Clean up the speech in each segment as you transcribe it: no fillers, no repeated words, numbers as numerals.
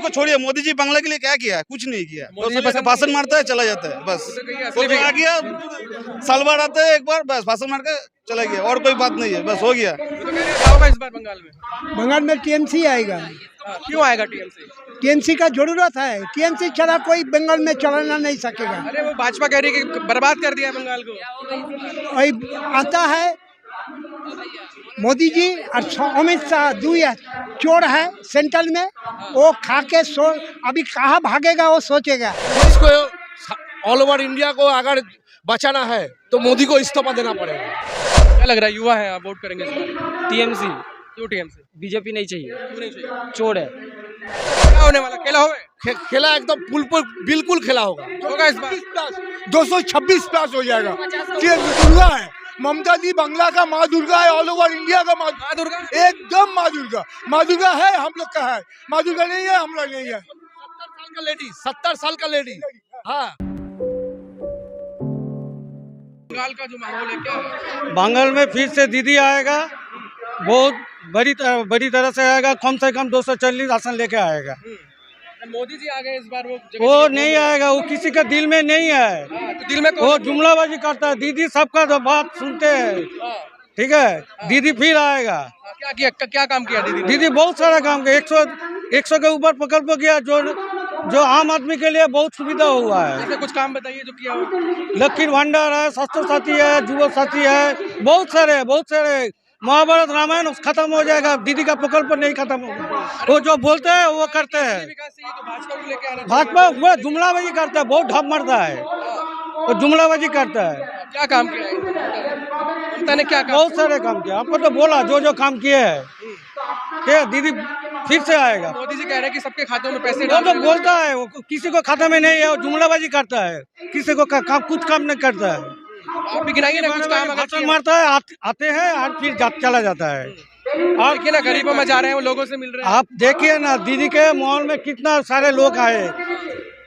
को छोड़िए, मोदी जी बांग्ला के लिए क्या किया? कुछ नहीं किया। बस भाषण मारता है, चला जाता है, बस। तो आ गया, साल भर आता है एक बार, बस भाषण मार के चला गया, और कोई बात नहीं है, बस हो गया। क्या होगा इस बार बंगाल में? बंगाल में टीएमसी आएगा। क्यों आएगा टीएमसी? टीएमसी का जरूरत है, टीएमसी छड़ा कोई बंगाल में चलाना नहीं सकेगा। अरे वो भाजपा कह रही है कि बर्बाद कर दिया बंगाल को। वही आता है मोदी जी और अमित शाह, दो चोर है सेंट्रल में, वो खा के अभी कहाँ भागेगा वो सोचेगा। इसको ऑल ओवर इंडिया को अगर बचाना है तो मोदी को इस्तीफा देना पड़ेगा। क्या लग रहा है, युवा है, आप वोट करेंगे इस बार? टीएमसी। क्यों टीएमसी? बीजेपी नहीं चाहिए, क्यों नहीं चाहिए? चोर है। क्या होने वाला, खेला होगा? खेला एकदम बिल्कुल खेला होगा इस बार 226 प्लस हो जाएगा। दुर्गा है, ममता दी बांग्ला का माँ दुर्गा है, ऑल ओवर इंडिया का माँ दुर्गा, एकदम माँ दुर्गा है, हम लोग का है। माँ दुर्गा नहीं है, हम लोग नहीं है। 70 साल का लेडी। हाँ, बंगाल का जो माहौल है क्या है? बंगाल में फिर से दीदी आएगा, बहुत बड़ी तरह से आएगा, कम से कम 240 आसन लेके आएगा। मोदी जी आ गए इस बार, वो नहीं आएगा, वो किसी का दिल में नहीं है। तो दिल में वो जुमलाबाजी करता है। दीदी सबका तो बात सुनते हैं, ठीक है। दीदी फिर आएगा। क्या किया, क्या काम किया दीदी? दीदी बहुत सारा काम किया, 100 के ऊपर प्रकल्प किया, जो आम आदमी के लिए बहुत सुविधा हुआ है। ऐसे कुछ काम बताइए जो किया हो। लकीर भंडार है, स्वास्थ्य साथी है, युवा साथी है, बहुत सारे। महाभारत रामायण खत्म हो जाएगा, दीदी का प्रकल्प नहीं खत्म होगा। वो जो बोलते हैं वो करते हैं। भाजपा वो जुमलाबाजी करता है, बहुत ढप मरता है, वो जुमलाबाजी करता है। क्या काम किया है? ने क्या काम? बहुत सारे काम किया, आपको तो बोला जो काम किए है। ठीक, दीदी फिर से आएगा। मोदी जी कह रहे हैं कि सबके खातों में पैसे वो तो बोलता है, वो किसी को खाता में नहीं है, वो जुमलाबाजी करता है, किसी को कुछ काम नहीं करता है। आप भी गिनाइए ना कुछ काम। भाषण मारता है, आते हैं और फिर चला जाता है। और देखिए ना, गरीबों में जा रहे हैं, वो लोगों से मिल रहे हैं। आप देखिए ना, दीदी के मॉल में कितना सारे लोग आए,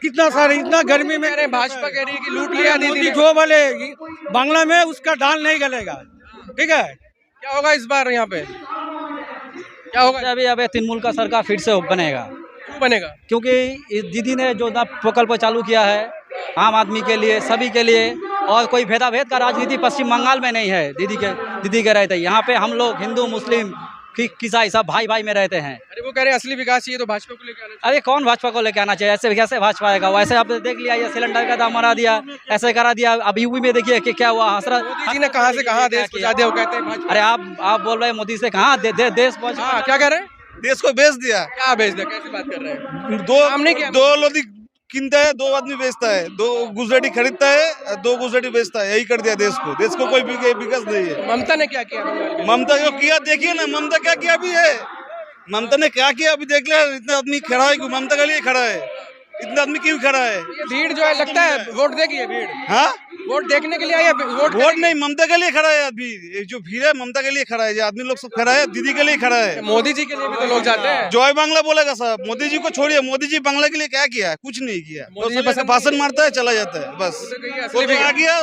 कितना सारे, इतना गर्मी में। भाजपा कह रही है कि लूट लिया दीदी ने। जो बोले बांग्ला में, उसका दाल नहीं गलेगा, ठीक है। क्या होगा इस बार यहाँ पे, क्या होगा? अभी तृणमूल का सरकार फिर से बनेगा। क्यों बनेगा? क्योंकि इस दीदी ने जो प्रकल्प चालू किया है आम आदमी के लिए, सभी के लिए, और कोई भेदाभेद का राजनीति पश्चिम बंगाल में नहीं है। दीदी के रहते यहाँ पे हम लोग हिंदू मुस्लिम ईसाई सब भाई में रहते हैं। अरे वो कह रहे हैं असली विकास चाहिए तो भाजपा को लेकर आना चाहिए। अरे कौन भाजपा को लेके आना चाहिए? ऐसे कैसे भाजपा आएगा? वैसे आपने देख लिया, ये सिलेंडर का दाम बढ़ा दिया, ऐसे करा दिया। अब यूपी में देखिए कि क्या हुआ, हसरत मोदी जी ने कहाँ से कहाँ देश पहुँचा दिया, वो कहते हैं भाजपा। अरे आप बोल रहे हैं मोदी से कहाँ देश पहुँचा? क्या कह रहे हैं? देश को बेच दिया। क्या बेच दिया, कैसे बात कर रहे हैं? दो लोग किनता है, 2 आदमी बेचता है, 2 गुजराती खरीदता है, 2 गुजराती बेचता है, यही कर दिया देश को कोई विकास नहीं है। ममता ने क्या किया? ममता जो किया देखिए ना, ममता क्या किया अभी है, ममता ने क्या किया अभी देख लिया। इतना आदमी खड़ा है, ममता के लिए खड़ा है, इतना आदमी क्यों खड़ा है? भीड़ जो है, लगता है वोट देगी है भीड़। हाँ, वोट देखने के लिए आई है, वोट नहीं, ममता के लिए खड़ा है आदमी। जो भीड़ है ममता के लिए खड़ा है, जो आदमी लोग सब खड़ा है, दीदी के लिए खड़ा है। मोदी जी के लिए भी तो लोग जाते हैं। जय बांग्ला बोलेगा साहब, मोदी जी को छोड़िए, मोदी जी बांग्ला के लिए क्या किया? कुछ नहीं किया। बस भाषण मारता है, चला जाता है, बस। वो आ गया,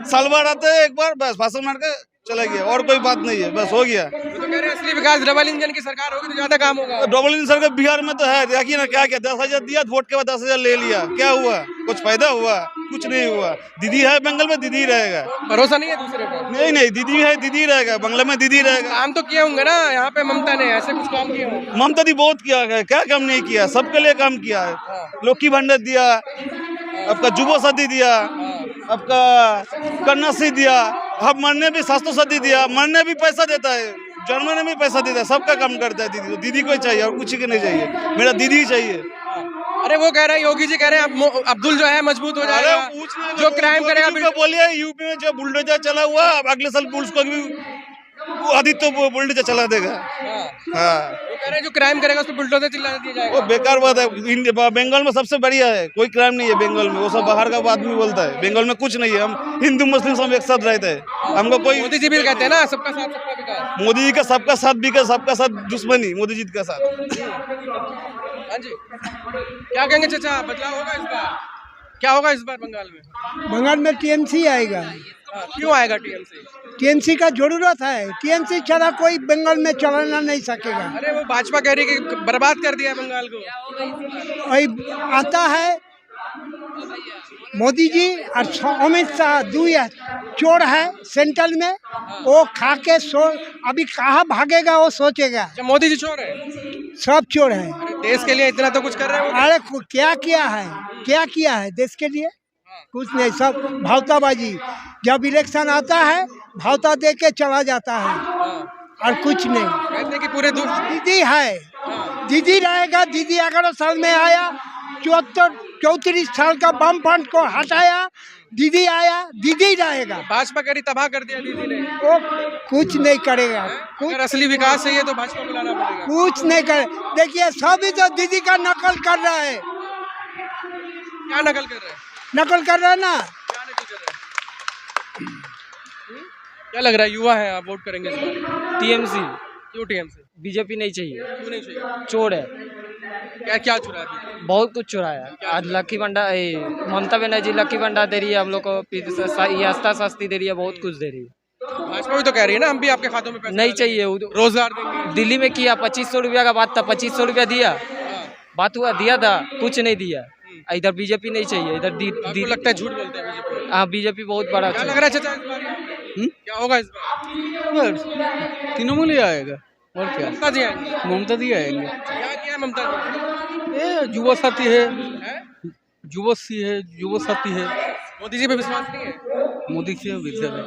साल भर आता है एक बार, बस भाषण मार के चला गया, और कोई बात नहीं है, बस हो गया। तो कह रहे हैं असली विकास डबल इंजन की सरकार होगी तो ज्यादा काम होगा। डबल इंजन सरकार बिहार में तो है, देखिए ना क्या 10,000 दिया, वोट के बाद 10,000 ले लिया, क्या हुआ? कुछ फायदा हुआ? कुछ नहीं हुआ। दीदी है बंगाल में, दीदी रहेगा। भरोसा नहीं है दूसरे पर? नहीं, दीदी है, दीदी रहेगा, बंगला में दीदी रहेगा। काम तो किए होंगे ना यहाँ पे, ममता ने ऐसे कुछ काम किए होंगे। ममता दी बहुत किया है, क्या काम नहीं किया? सबके लिए काम किया है। लकी भंडार दिया, आपका युवा साथी दिया, आपका कन्याश्री दिया, अब मरने भी स्वास्थ्य साथी दिया, मरने भी पैसा देता है, जन्म में भी पैसा देता है, सबका काम करता है दीदी। तो दीदी को ही चाहिए और कुछ के नहीं चाहिए, मेरा दीदी ही चाहिए। अरे वो कह रहे हैं, योगी जी कह रहे हैं अब्दुल जो है मजबूत हो जाएगा, जो क्राइम करेगा। बोलिए यूपी में जो बुलडोजर चला हुआ, अगले साल पुलिस को भी आदित्य बुलडोजर चला देगा। हाँ, वो कह रहे हैं जो क्राइम करेगा उस पर बुलडोजर चला दिया जाएगा। वो बेकार बात है। बंगाल में सबसे बढ़िया है, कोई क्राइम नहीं है बंगाल में, वो सब बाहर का आदमी बोलता है। बंगाल में कुछ नहीं है, हम हिंदू मुस्लिम सब एक साथ रहते हैं, हमको कोई। मोदी जी भी कहते हैं ना, सबका साथ सबका विकास। मोदी जी का सबका साथ विकास, सबका साथ दुश्मनी, मोदी जी का साथ। हाँ जी, क्या कहेंगे चाचा, बदलाव होगा इस बार? क्या होगा इस बार बंगाल में? बंगाल में टीएमसी आएगा। क्यों आएगा टीएमसी? टीएमसी का जरूरत है, टीएमसी छड़ा कोई बंगाल में चलाना नहीं सकेगा। अरे वो भाजपा कह रही है कि बर्बाद कर दिया बंगाल को। वही आता है मोदी जी और अमित शाह दो चोर है सेंट्रल में, वो खा के अभी कहाँ भागेगा वो सोचेगा। अच्छा, मोदी जी चोर है? सब चोर है। अरे देश के लिए इतना तो कुछ कर रहे हो। अरे क्या किया है, क्या किया है देश के लिए? कुछ नहीं, सब भावताबाजी। जब इलेक्शन आता है भावता दे के चला जाता है और कुछ नहीं। कहते हैं कि पूरे दीदी है, दीदी रहेगा। दीदी 11 साल में आया, 34 साल का बम फंड को हटाया, दीदी आया, दीदी रहेगा। भाजपा कह रही तबाह कर दिया दीदी ने। वो कुछ नहीं करेगा, अगर असली विकास चाहिए तो भाजपा को लाना पड़ेगा। कुछ नहीं करे। देखिए सभी तो दीदी का नकल कर रहा है। क्या नकल कर रहे हैं? नकल कर रहा है ना। क्या नकल कर रहे हैं? क्या लग रहा है, युवा है, आप वोट करेंगे इस बार? टीएमसी। क्यों टीएमसी? बीजेपी नहीं चाहिए, क्यों नहीं चाहिए? चोर है, क्या क्या चुरा है अभी? बहुत कुछ चुराया। आज लक्की भंडार ममता बनर्जी लक्की भंडार दे रही है हम लोग को, यास्ता सस्ती दे रही है, बहुत कुछ दे रही है। भाजपा भी तो कह रही है ना हम भी आपके खातों में पैसा नहीं डाल चाहिए, देंगे, रोजगार देंगे। दिल्ली में किया 2500 रुपया का बात था, 2500 रुपया दिया, बात हुआ, दिया था, कुछ नहीं दिया। इधर बीजेपी नहीं चाहिए, इधर आपको लगता है झूठ बोलते हैं बीजेपी? हाँ बीजेपी बहुत बड़ा। क्या लग रहा है चाचा इस बार? क्या होगा इस बार? तृणमूल ही आएगा और क्या, ममता जी आएंगे। ममता दी आएंगे। क्या किया है ममता जी? ये युवा साथी है, हैं? युवा साथी है। मोदी जी पे विश्वास नहीं है? मोदी से विजय है,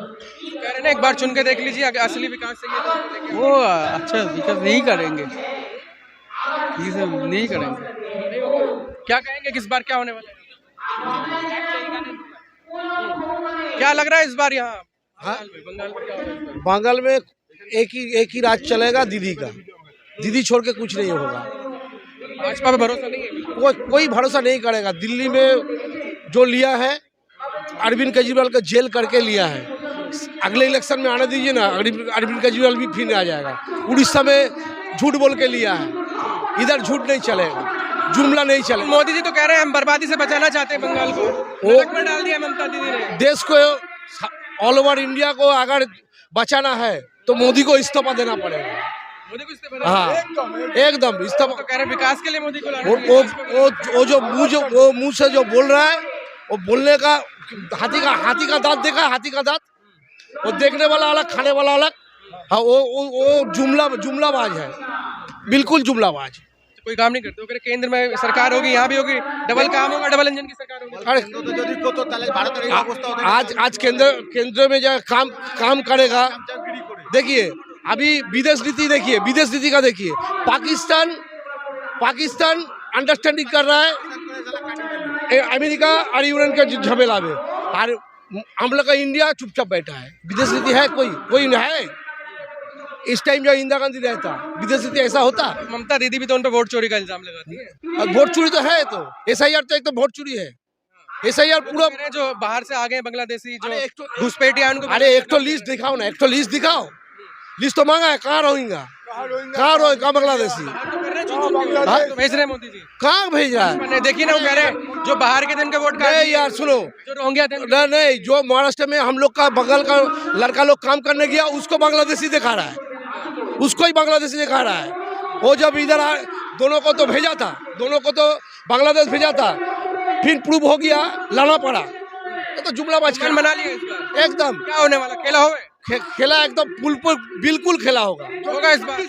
कह रहे ना एक बार चुन के देख लीजिए, अगर असली विकास चाहिए तो देखिए। वो अच्छा विकास नहीं करेंगे, ये सब नहीं करेंगे। क्या कहेंगे किस बार क्या होने वाला है? क्या लग रहा है इस बार यहाँ बंगाल में क्या होगा इस बार? बंगाल में एक ही राज चलेगा, दीदी का। दीदी छोड़ के कुछ नहीं होगा। भाजपा पे भरोसा नहीं है? कोई भरोसा नहीं करेगा। दिल्ली में जो लिया है अरविंद केजरीवाल का जेल करके लिया है, अगले इलेक्शन में आने दीजिए ना, अरविंद केजरीवाल भी फिर आ जाएगा। उड़ीसा में झूठ बोल के लिया है, इधर झूठ नहीं चलेगा, जुमला नहीं चलेगा। मोदी जी तो कह रहे हैं हम बर्बादी से बचाना चाहते हैं बंगाल को, नरक में डाल दिया ममता दीदी ने। देश को ऑल ओवर इंडिया को अगर बचाना है तो मोदी को इस्तीफा देना पड़ेगा। मोदी को इस्तीफा देना हाँ एकदम इस्तीफा। तो कह रहे हैं विकास के लिए मोदी को लाना चाहिए। वो जो मुंह से जो बोल रहा है, वो बोलने का हाथी का दांत देखा है, हाथी का दांत। वो देखने वाला अलग, खाने वाला अलग। हाँ वो जुमलाबाज है, बिल्कुल जुमलाबाज। कोई काम नहीं करते, वो कह रहे केंद्र में सरकार होगी, यहाँ भी होगी, डबल काम होगा, डबल इंजन की सरकार होगी। आज केंद्र में जो काम करेगा। देखिए अभी विदेश नीति देखिए, विदेश नीति का देखिए, पाकिस्तान अंडरस्टैंडिंग कर रहा है अमेरिका और यूरोप के झमेला में, और हम लोग का इंडिया चुपचाप बैठा है। विदेश नीति है कोई है? इस टाइम जो इंदिरा गांधी रहता, विदेश नीति ऐसा होता? ममता दीदी भी तो उन पर वोट चोरी का इल्जाम लगाती है। और वोट चोरी तो है, तो SIR तो एक तो वोट चोरी है। SIR पूरा जो बाहर से आ गए बांग्लादेशी जो घुसपैठिया उनको। अरे एक तो लिस्ट दिखाओ ना, एक तो लिस्ट दिखाओ। लिस्ट तो मांगा है, कहाँ रोहिंगा, कहाँ बांग्लादेशी तो भेज रहे मोदी जी, कहाँ भेज रहा है? देखिए ना, वो कह रहे हैं जो बाहर के दिन के वोट नहीं यार सुनो, जो रोहिंग्या थे। नहीं जो महाराष्ट्र में हम लोग का बगल का लड़का लोग काम करने गया, उसको बांग्लादेशी दिखा रहा है, उसको ही बांग्लादेशी दिखा रहा है। वो जब इधर दोनों को तो भेजा था, दोनों को तो बांग्लादेश भेजा था, फिर प्रूव हो गया, लाना पड़ा। तो जुमलाबाज बना लिया इस बार। एकदम। क्या होने वाला, खेला होगा? खेला एकदम बिल्कुल खेला होगा इस बार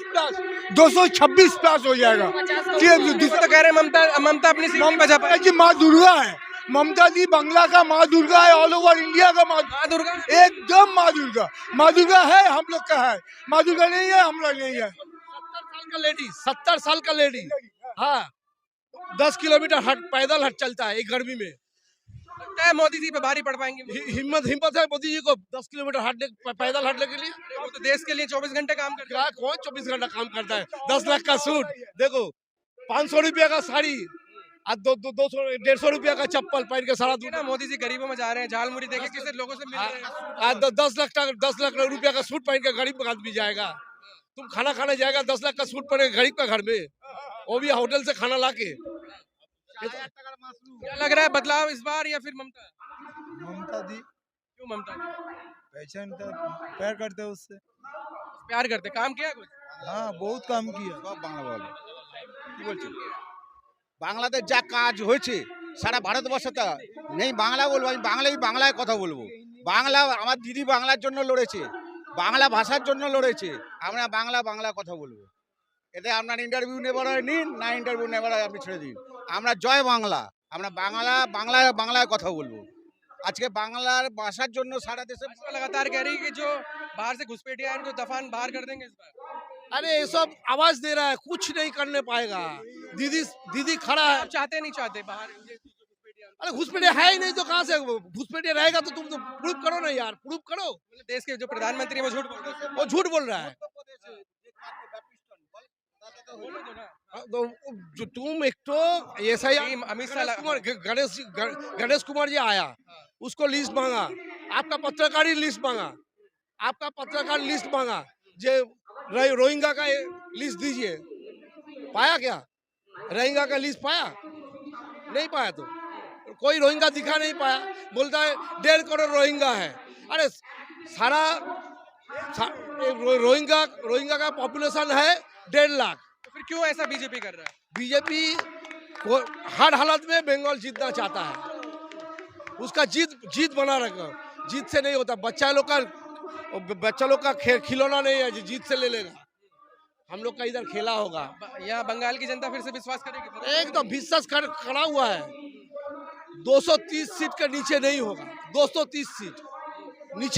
226 प्लस हो जाएगा। तो कह रहे हैं ममता अपनी सीट नहीं बचा पाई। जी माँ दुर्गा है, ममता जी बांग्ला का माँ दुर्गा है, ऑल ओवर इंडिया का माँ दुर्गा, एकदम माँ दुर्गा है, हम लोग का है। माँ दुर्गा नहीं है, हम लोग नहीं है। 70 साल का लेडी हाँ 10 किलोमीटर पैदल हट चलता है एक गर्मी में। लगता है मोदी जी पे भारी पड़ पाएंगे। हिम्मत है मोदी जी को 10 किलोमीटर पैदल हटने के लिए। वो तो देश के लिए 24 घंटे काम करता है। कौन 24 घंटा काम करता है? 10 लाख का सूट देखो, 500 रुपया का साड़ी, 200-150 रुपया का चप्पल पहन के सारा ना। मोदी जी गरीबों में जा रहे हैं, झालमुड़ी देके किसी लोगों से मिल रहे हैं। 10 लाख रुपया का सूट पहन के गरीब आदमी जाएगा। तुम खाना खाने जाएगा 10 लाख का सूट पहने गरीब का घर में, वो भी होटल से खाना ला के। क्या लग रहा है बदलाव इस बार या फिर ममता? ममता दी क्यों ममता जी? पहचान प्यार करते हैं उससे। प्यार करते, काम किया कुछ? हाँ बहुत काम किया। বাংলা বলে কি বলছি বাংলাদেশ যা কাজ হয়েছে সারা ভারতবর্ষে তা নেই বাংলা বলবো আমি বাংলায় কথা বলবো বাংলা আমার দিদি বাংলার জন্য লড়েছে বাংলা ভাষার জন্য লড়েছে আমরা বাংলা কথা বলবো এতে আপনার ইন্টারভিউ নেবার হয় নিন না ইন্টারভিউ নেবার হয় আপনি ছেড়ে দিন আমরা জয় বাংলা আমরা বাংলায় কথা বলবো আজকে বাংলার ভাষার জন্য সারা দেশে भाजपा लगातार कह रही है कि जो बाहर से घुसपैठिए हैं इनको दफन बाहर कर देंगे इस बार। अरे ये सब आवाज दे रहा है, कुछ नहीं करने पाएगा। दीदी खड़ा है। आप चाहते नहीं चाहते बाहर ये घुसपैठिए? अरे घुसपैठिए है ही नहीं तो कहाँ से घुसपैठिए रहेगा? तो तुम तो प्रूफ करो ना यार, प्रूफ करो। मतलब देश के जो प्रधानमंत्री है वो झूठ बोल रहे हैं। वो झूठ बोल रहा है। बोलो तो ना। तो जो तुम एक तो ऐसा ही अमित शाह गणेश कुमार जी आया, उसको लिस्ट मांगा, आपका पत्रकारी लिस्ट मांगा, आपका पत्रकार लिस्ट मांगा, जो रोहिंग्या का लिस्ट दीजिए, पाया क्या? रोहिंग्या का लिस्ट पाया? नहीं पाया। तो कोई रोहिंग्या दिखा नहीं पाया, बोलता है 1.5 करोड़ रोहिंग्या है। अरे सारा रोहिंग्या का पॉपुलेशन है 1.5 लाख। तो फिर क्यों ऐसा बीजेपी कर रहा है? बीजेपी हर हालत में बंगाल जीतना चाहता है, उसका जीत बना रखा। जीत से नहीं होता। बच्चा लोग का खिलौना नहीं है जो जीत से ले लेगा। हम लोग का इधर खेला होगा। यहाँ बंगाल की जनता फिर से विश्वास करेगी? एकदम विश्वास खड़ा हुआ है। 230 सीट के नीचे नहीं होगा। 230 सीट नीचे